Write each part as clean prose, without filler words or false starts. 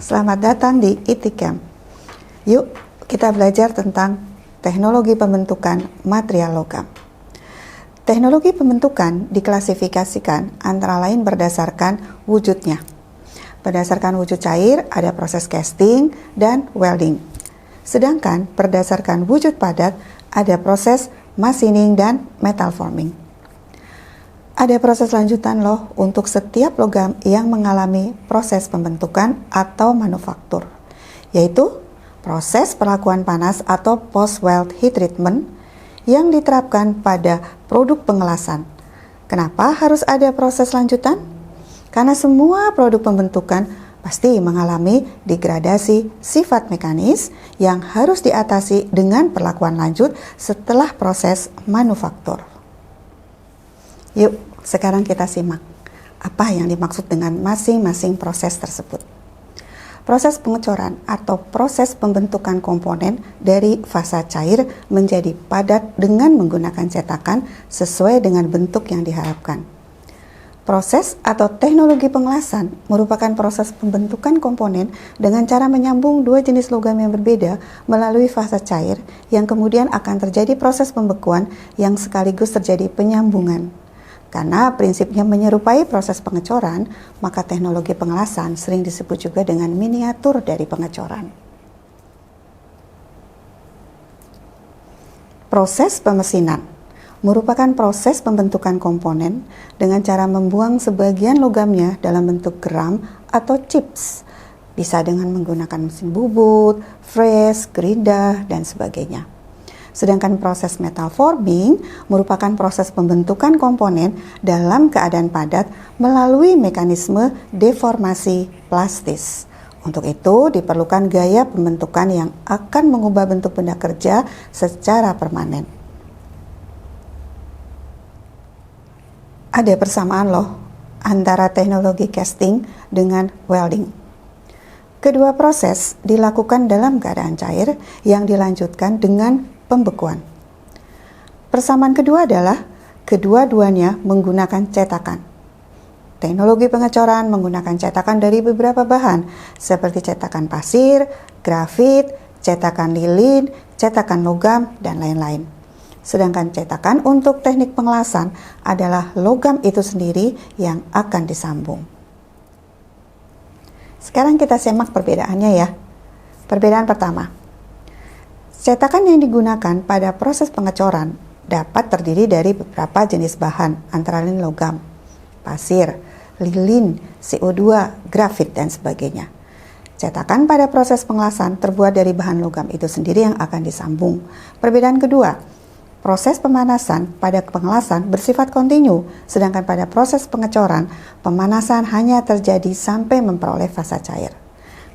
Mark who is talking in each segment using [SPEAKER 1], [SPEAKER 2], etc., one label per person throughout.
[SPEAKER 1] Selamat datang di ITCamp. Yuk, kita belajar tentang teknologi pembentukan material logam. Teknologi pembentukan diklasifikasikan antara lain berdasarkan wujudnya. Berdasarkan wujud cair, ada proses casting dan welding. Sedangkan berdasarkan wujud padat, ada proses machining dan metal forming. Ada proses lanjutan loh untuk setiap logam yang mengalami proses pembentukan atau manufaktur, yaitu proses perlakuan panas atau post-weld heat treatment yang diterapkan pada produk pengelasan. Kenapa harus ada proses lanjutan? Karena semua produk pembentukan pasti mengalami degradasi sifat mekanis yang harus diatasi dengan perlakuan lanjut setelah proses manufaktur. Yuk, sekarang kita simak apa yang dimaksud dengan masing-masing proses tersebut. Proses pengecoran atau proses pembentukan komponen dari fasa cair menjadi padat dengan menggunakan cetakan sesuai dengan bentuk yang diharapkan. Proses atau teknologi pengelasan merupakan proses pembentukan komponen dengan cara menyambung dua jenis logam yang berbeda melalui fasa cair yang kemudian akan terjadi proses pembekuan yang sekaligus terjadi penyambungan. Karena prinsipnya menyerupai proses pengecoran, maka teknologi pengelasan sering disebut juga dengan miniatur dari pengecoran. Proses pemesinan merupakan proses pembentukan komponen dengan cara membuang sebagian logamnya dalam bentuk geram atau chips, bisa dengan menggunakan mesin bubut, fräs, gerinda, dan sebagainya. Sedangkan proses metal forming merupakan proses pembentukan komponen dalam keadaan padat melalui mekanisme deformasi plastis. Untuk itu diperlukan gaya pembentukan yang akan mengubah bentuk benda kerja secara permanen. Ada persamaan loh antara teknologi casting dengan welding. Kedua proses dilakukan dalam keadaan cair yang dilanjutkan dengan pembekuan. Persamaan kedua adalah kedua-duanya menggunakan cetakan. Teknologi pengecoran menggunakan cetakan dari beberapa bahan seperti cetakan pasir, grafit, cetakan lilin, cetakan logam, dan lain-lain. Sedangkan cetakan untuk teknik pengelasan adalah logam itu sendiri yang akan disambung. Sekarang kita simak perbedaannya ya. Perbedaan pertama. Cetakan yang digunakan pada proses pengecoran dapat terdiri dari beberapa jenis bahan, antara lain logam, pasir, lilin, CO2, grafit, dan sebagainya. Cetakan pada proses pengelasan terbuat dari bahan logam itu sendiri yang akan disambung. Perbedaan kedua, proses pemanasan pada pengelasan bersifat kontinu, sedangkan pada proses pengecoran, pemanasan hanya terjadi sampai memperoleh fasa cair.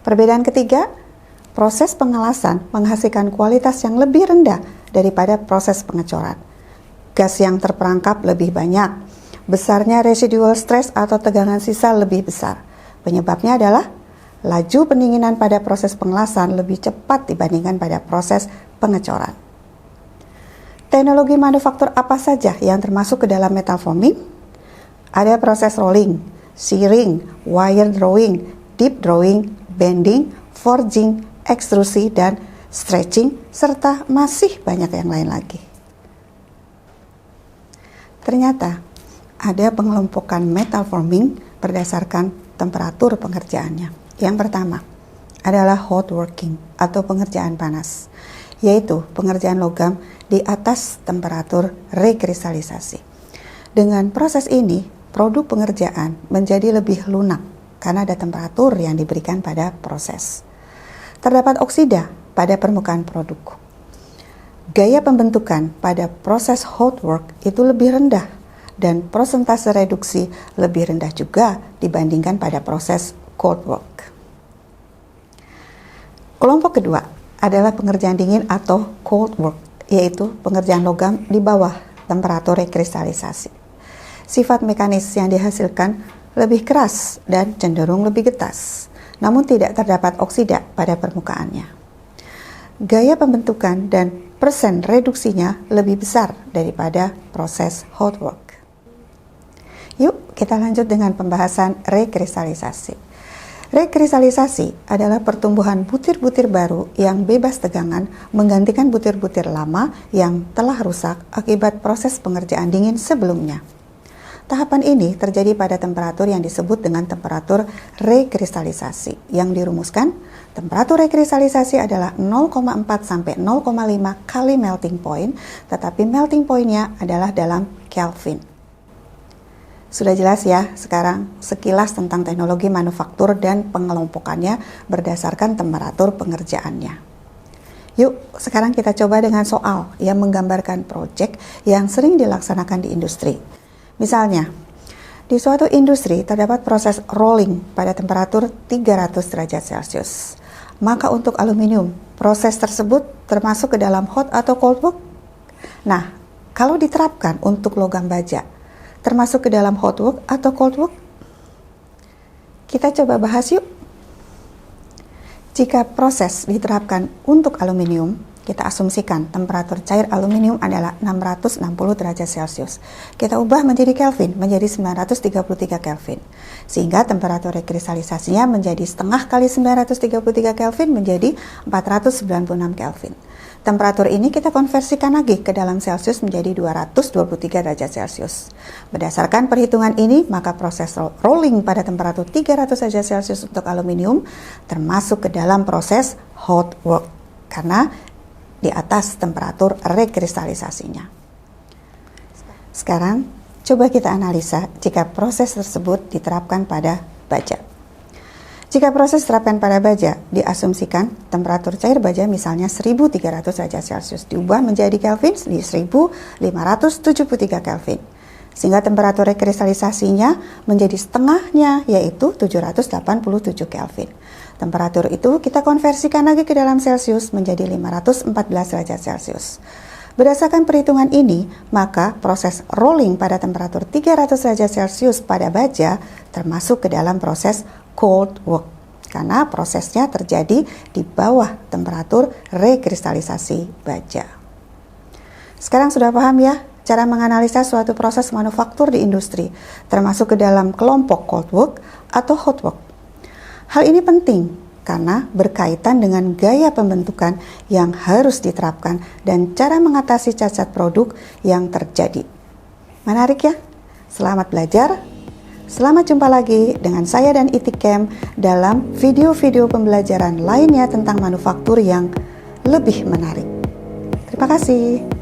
[SPEAKER 1] Perbedaan ketiga, proses pengelasan menghasilkan kualitas yang lebih rendah daripada proses pengecoran. Gas yang terperangkap lebih banyak, besarnya residual stress atau tegangan sisa lebih besar. Penyebabnya adalah laju pendinginan pada proses pengelasan lebih cepat dibandingkan pada proses pengecoran. Teknologi manufaktur apa saja yang termasuk ke dalam metal forming? Ada proses rolling, shearing, wire drawing, deep drawing, bending, forging, ekstrusi, dan stretching, serta masih banyak yang lain lagi. Ternyata ada pengelompokan metal forming berdasarkan temperatur pengerjaannya. Yang pertama adalah hot working atau pengerjaan panas, yaitu pengerjaan logam di atas temperatur rekristalisasi. Dengan proses ini, produk pengerjaan menjadi lebih lunak karena ada temperatur yang diberikan pada proses. Terdapat oksida pada permukaan produk. Gaya pembentukan pada proses hot work itu lebih rendah dan persentase reduksi lebih rendah juga dibandingkan pada proses cold work. Kelompok kedua adalah pengerjaan dingin atau cold work, yaitu pengerjaan logam di bawah temperatur rekristalisasi. Sifat mekanis yang dihasilkan lebih keras dan cenderung lebih getas, namun tidak terdapat oksida pada permukaannya. Gaya pembentukan dan persen reduksinya lebih besar daripada proses hot work. Yuk kita lanjut dengan pembahasan rekristalisasi. Rekristalisasi adalah pertumbuhan butir-butir baru yang bebas tegangan menggantikan butir-butir lama yang telah rusak akibat proses pengerjaan dingin sebelumnya. Tahapan ini terjadi pada temperatur yang disebut dengan temperatur rekristalisasi. Yang dirumuskan, temperatur rekristalisasi adalah 0,4 sampai 0,5 kali melting point, tetapi melting point-nya adalah dalam Kelvin. Sudah jelas ya sekarang sekilas tentang teknologi manufaktur dan pengelompokannya berdasarkan temperatur pengerjaannya. Yuk, sekarang kita coba dengan soal yang menggambarkan proyek yang sering dilaksanakan di industri. Misalnya, di suatu industri terdapat proses rolling pada temperatur 300 derajat Celcius. Maka untuk aluminium, proses tersebut termasuk ke dalam hot atau cold work? Nah, kalau diterapkan untuk logam baja, termasuk ke dalam hot work atau cold work? Kita coba bahas yuk. Jika proses diterapkan untuk aluminium, kita asumsikan temperatur cair aluminium adalah 660 derajat Celcius. Kita ubah menjadi Kelvin, menjadi 933 Kelvin. Sehingga temperatur rekristalisasinya menjadi setengah kali 933 Kelvin menjadi 496 Kelvin. Temperatur ini kita konversikan lagi ke dalam Celcius menjadi 223 derajat Celcius. Berdasarkan perhitungan ini, maka proses rolling pada temperatur 300 derajat Celcius untuk aluminium termasuk ke dalam proses hot work. Karena di atas temperatur rekristalisasinya. Sekarang, coba kita analisa jika proses tersebut diterapkan pada baja. Jika proses diterapkan pada baja, diasumsikan temperatur cair baja misalnya 1300 derajat Celcius diubah menjadi Kelvin di 1573 Kelvin. Sehingga temperatur rekristalisasinya menjadi setengahnya, yaitu 787 Kelvin. Temperatur itu kita konversikan lagi ke dalam Celcius menjadi 514 derajat Celcius. Berdasarkan perhitungan ini, maka proses rolling pada temperatur 300 derajat Celcius pada baja termasuk ke dalam proses cold work, karena prosesnya terjadi di bawah temperatur rekristalisasi baja. Sekarang sudah paham ya cara menganalisa suatu proses manufaktur di industri, termasuk ke dalam kelompok cold work atau hot work. Hal ini penting karena berkaitan dengan gaya pembentukan yang harus diterapkan dan cara mengatasi cacat produk yang terjadi. Menarik ya? Selamat belajar. Selamat jumpa lagi dengan saya dan Itikam dalam video-video pembelajaran lainnya tentang manufaktur yang lebih menarik. Terima kasih.